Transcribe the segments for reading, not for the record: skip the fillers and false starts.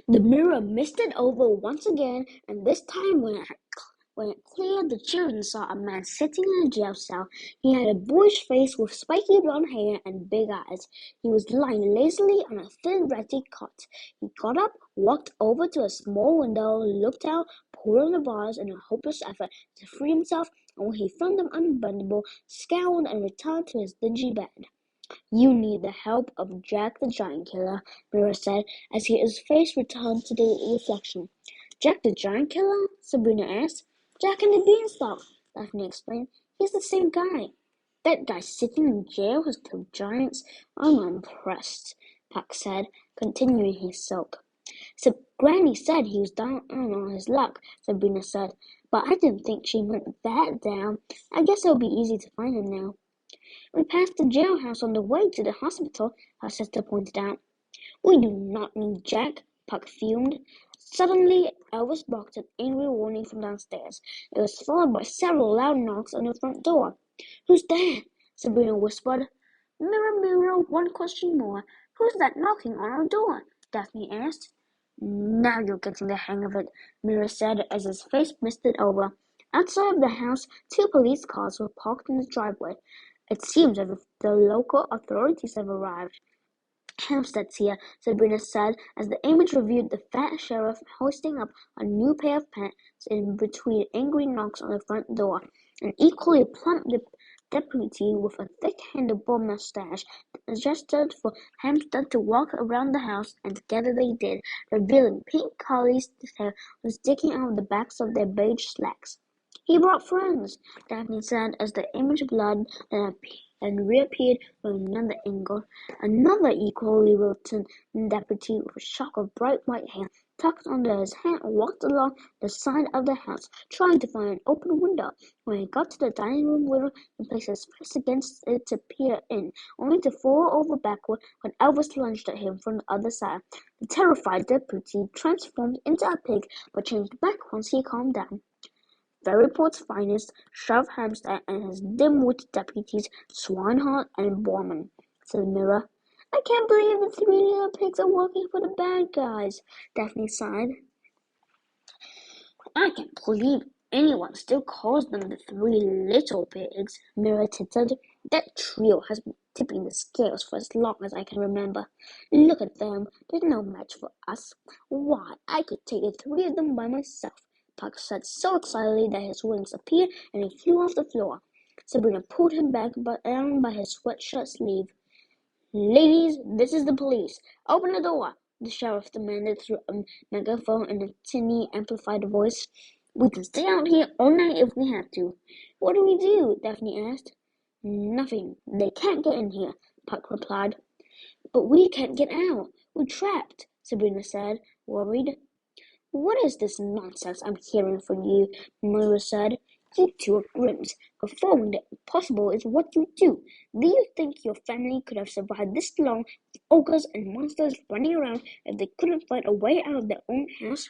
The mirror misted over once again, and this time when it cleared, the children saw a man sitting in a jail cell. He had a boyish face with spiky blonde hair and big eyes. He was lying lazily on a thin, ratty cot. He got up, walked over to a small window, looked out, pulled on the bars in a hopeless effort to free himself, and when he found them unbendable, scowled and returned to his dingy bed. "You need the help of Jack the Giant Killer," Mirror said, as his face returned to the reflection. "Jack the Giant Killer?" Sabrina asked. "Jack and the Beanstalk," Daphne explained. "He's the same guy." "That guy sitting in jail has killed giants? I'm impressed," Puck said, continuing his sulk. "So Granny said he was down on his luck," Sabrina said, "but I didn't think she meant that down. I guess it'll be easy to find him now." "We passed the jailhouse on the way to the hospital," her sister pointed out. "We do not need Jack," Puck fumed. Suddenly, Elvis barked an angry warning from downstairs. It was followed by several loud knocks on the front door. "Who's there?" Sabrina whispered. "Mirror, mirror, one question more. Who's that knocking on our door?" Daphne asked. "Now you're getting the hang of it," Mirror said as his face misted over. Outside of the house, 2 police cars were parked in the driveway. "It seems as if the local authorities have arrived." "Hampstead's here," Sabrina said as the image reviewed the fat sheriff hoisting up a new pair of pants in between angry knocks on the front door. An equally plump deputy with a thick handlebar mustache gestured for Hampstead to walk around the house, and together they did, revealing pink curly hair sticking out of the backs of their beige slacks. "He brought friends," Daphne said as the image blurred and reappeared from another angle. Another equally rotund deputy with a shock of bright white hair tucked under his hat walked along the side of the house, trying to find an open window. When he got to the dining room window, he placed his face against it to peer in, only to fall over backward when Elvis lunged at him from the other side. The terrified deputy transformed into a pig, but changed back once he calmed down. "Fairport's finest, Sheriff Hampstead and his dim-witted deputies, Swinehart and Borman," said Mirror. "I can't believe the 3 little pigs are working for the bad guys," Daphne sighed. "I can't believe anyone still calls them the 3 little pigs," Mirror tittered. "That trio has been tipping the scales for as long as I can remember. Look at them, they're no match for us. Why, I could take the 3 of them by myself," Puck said so excitedly that his wings appeared and he flew off the floor. Sabrina pulled him back down by his sweatshirt sleeve. "Ladies, this is the police. Open the door," the sheriff demanded through a megaphone in a tinny, amplified voice. "We can stay out here all night if we have to." "What do we do?" Daphne asked. "Nothing. They can't get in here," Puck replied. "But we can't get out. We're trapped," Sabrina said, worried. "What is this nonsense I'm hearing from you?" Mirror said. "You 2 are Grimms. Performing the impossible is what you do. Do you think your family could have survived this long with ogres and monsters running around if they couldn't find a way out of their own house?"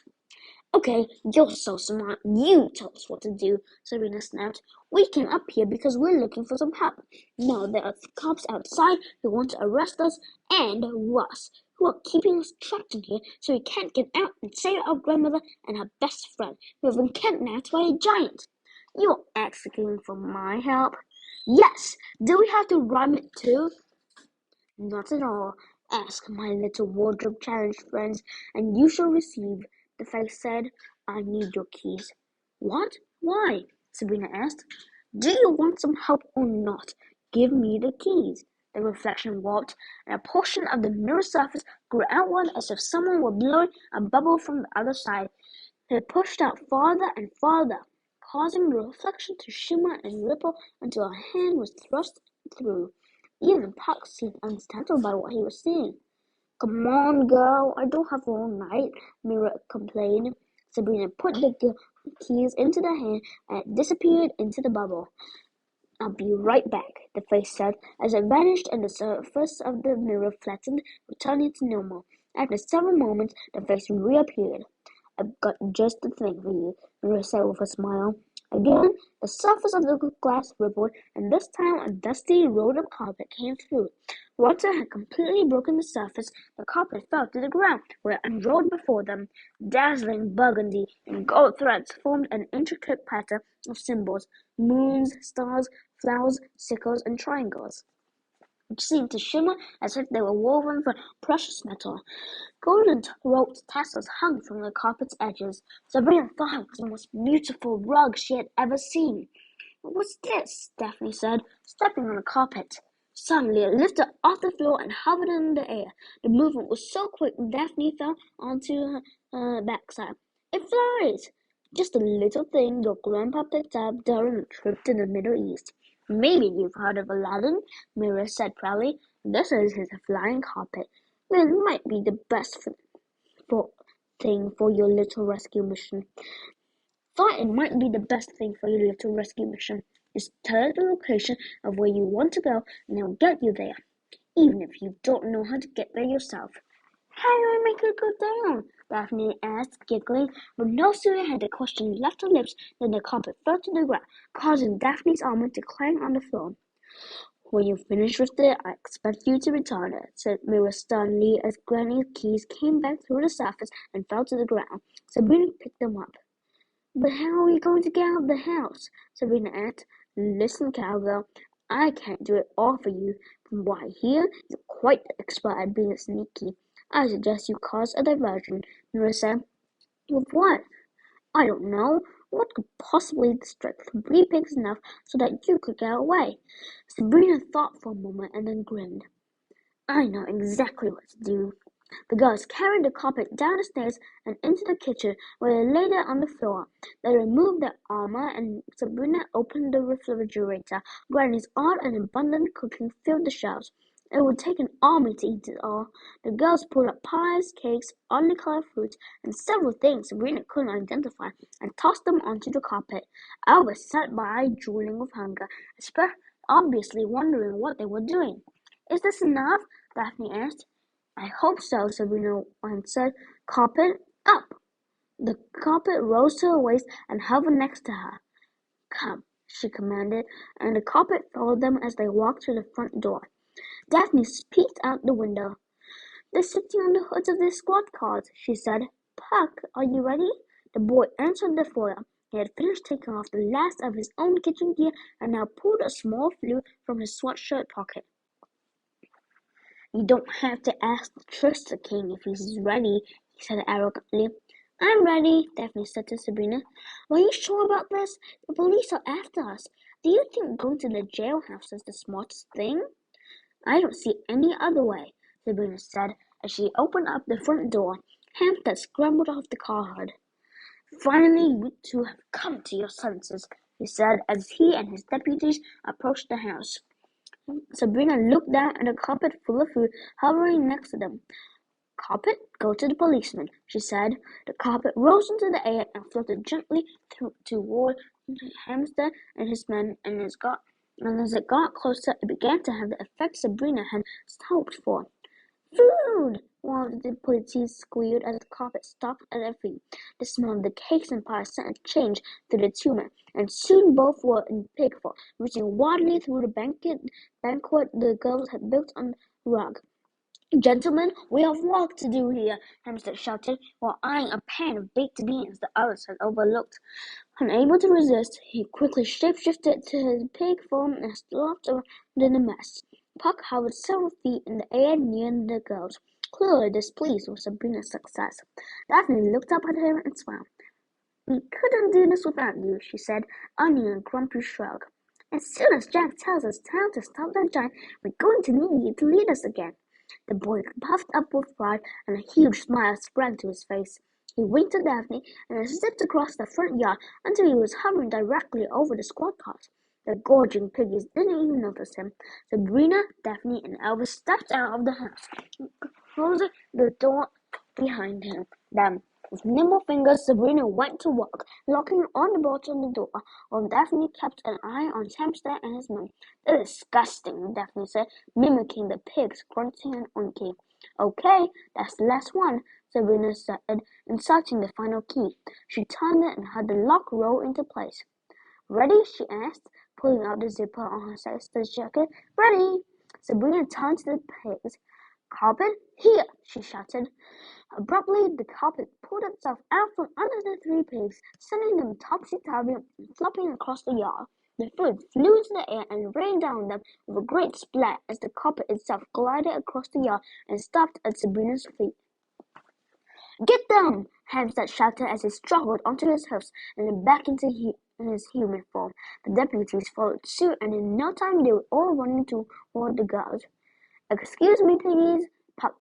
"Okay, you're so smart. You tell us what to do," Sabrina snapped. "We came up here because we're looking for some help. Now there are cops outside who want to arrest us, and Russ, who are keeping us trapped in here so we can't get out and save our grandmother and her best friend, who have been kidnapped by a giant. You're asking for my help?" "Yes! Do we have to rhyme it too?" "Not at all. Ask my little wardrobe challenge friends, and you shall receive," the face said. "I need your keys." "What? Why?" Sabrina asked. "Do you want some help or not? Give me the keys." The reflection warped, and a portion of the mirror surface grew outward as if someone were blowing a bubble from the other side. It pushed out farther and farther, causing the reflection to shimmer and ripple until a hand was thrust through. Even Puck seemed unsettled by what he was seeing. "Come on, girl, I don't have all night," Mirror complained. Sabrina put the keys into the hand and it disappeared into the bubble. "I'll be right back," the face said as it vanished and the surface of the mirror flattened, returning to normal. After several moments, the face reappeared. "I've got just the thing for you," Mirror said with a smile. Again, the surface of the glass rippled, and this time a dusty road of carpet came through. Water had completely broken the surface. The carpet fell to the ground, where it unrolled before them. Dazzling burgundy and gold threads formed an intricate pattern of symbols: moons, stars, flowers, sickles, and triangles, which seemed to shimmer as if they were woven from precious metal. Golden rope tassels hung from the carpet's edges. Sabrina thought it was the most beautiful rug she had ever seen. "What's this?" Daphne said, stepping on the carpet. Suddenly it lifted off the floor and hovered in the air. The movement was so quick Daphne fell onto her backside. "It flies!" "Just a little thing your grandpa picked up during a trip to the Middle East. Maybe you've heard of Aladdin," Mira said proudly. "This is his flying carpet. It might be the best thing for your little rescue mission." Thought it might be the best thing for your little rescue mission. Just tell it the location of where you want to go and it'll get you there, even if you don't know how to get there yourself. "How do I make it go down?" Daphne asked, giggling, but no sooner had the question left her lips than the carpet fell to the ground, causing Daphne's armor to clang on the floor. "When you finish with it, I expect you to return it," said Mira sternly as Granny's keys came back through the surface and fell to the ground. Sabrina picked them up. "But how are we going to get out of the house?" Sabrina asked. "Listen, cowgirl, I can't do it all for you. From what I hear, you're quite the expert at being sneaky. I suggest you cause a diversion," Nora said. "With what?" "I don't know. What could possibly distract the three pigs enough so that you could get away?" Sabrina thought for a moment and then grinned. "I know exactly what to do." The girls carried the carpet down the stairs and into the kitchen, where they laid it on the floor. They removed their armor, and Sabrina opened the refrigerator. Granny's odd and abundant cooking filled the shelves. It would take an army to eat it all. The girls pulled up pies, cakes, oddly colored fruits, and several things Sabrina couldn't identify, and tossed them onto the carpet. Albus sat by, drooling with hunger, obviously wondering what they were doing. "Is this enough?" Daphne asked. "I hope so," Sabrina answered. "Carpet, up!" The carpet rose to her waist and hovered next to her. "Come," she commanded, and the carpet followed them as they walked to the front door. Daphne peeked out the window. "They're sitting on the hoods of their squad cars," she said. "Puck, are you ready?" The boy answered the foyer. He had finished taking off the last of his own kitchen gear and now pulled a small flute from his sweatshirt pocket. "You don't have to ask the Trickster King if he's ready," he said arrogantly. "I'm ready," Daphne said to Sabrina. "Are you sure about this? The police are after us. Do you think going to the jailhouse is the smartest thing?" "I don't see any other way," Sabrina said as she opened up the front door. Hampstead scrambled off the car hood. "Finally, you two have come to your senses," he said as he and his deputies approached the house. Sabrina looked down at the carpet full of food hovering next to them. "Carpet, go to the policeman," she said. The carpet rose into the air and floated gently toward Hampstead and his men, and as it got closer, it began to have the effect Sabrina had hoped for. "Food!" one of the police squealed as the carpet stopped at their feet. The smell of the cakes and pies sent a change through the two men, and soon both were in pig form, reaching wildly through the banquet the girls had built on the rug. "Gentlemen, we have work to do here," Hampstead shouted, while eyeing a pan of baked beans the others had overlooked. Unable to resist, he quickly shape-shifted to his pig form and stalked around in the mess. Puck hovered several feet in the air near the girls, clearly displeased with Sabrina's success. Daphne looked up at him and smiled. "We couldn't do this without you," she said, earning a grumpy shrug. "As soon as Jack tells us time to stop that giant, we're going to need you to lead us again." The boy puffed up with pride, and a huge smile sprang to his face. He winked at Daphne and zipped across the front yard until he was hovering directly over the squad cars. The gorging piggies didn't even notice him. Sabrina, Daphne, and Elvis stepped out of the house, closing the door behind them. With nimble fingers, Sabrina went to work, locking on the bolts on the door, while Daphne kept an eye on Hampstead and his men. "They're disgusting," Daphne said, mimicking the pigs grunting and oinking. "Okay, that's the last one," Sabrina said, inserting the final key. She turned it and had the lock roll into place. "Ready?" she asked, pulling out the zipper on her sister's jacket. "Ready!" Sabrina turned to the pigs. "Carpet, here!" she shouted. Abruptly, the carpet pulled itself out from under the three pigs, sending them topsy-turvy and flopping across the yard. The food flew into the air and rained down on them with a great splat as the carpet itself glided across the yard and stopped at Sabrina's feet. "Get them!" Hampstead shouted as he struggled onto his hoofs and then back into his human form. The deputies followed suit, and in no time they were all running toward the guards. "Excuse me, piggies," Puck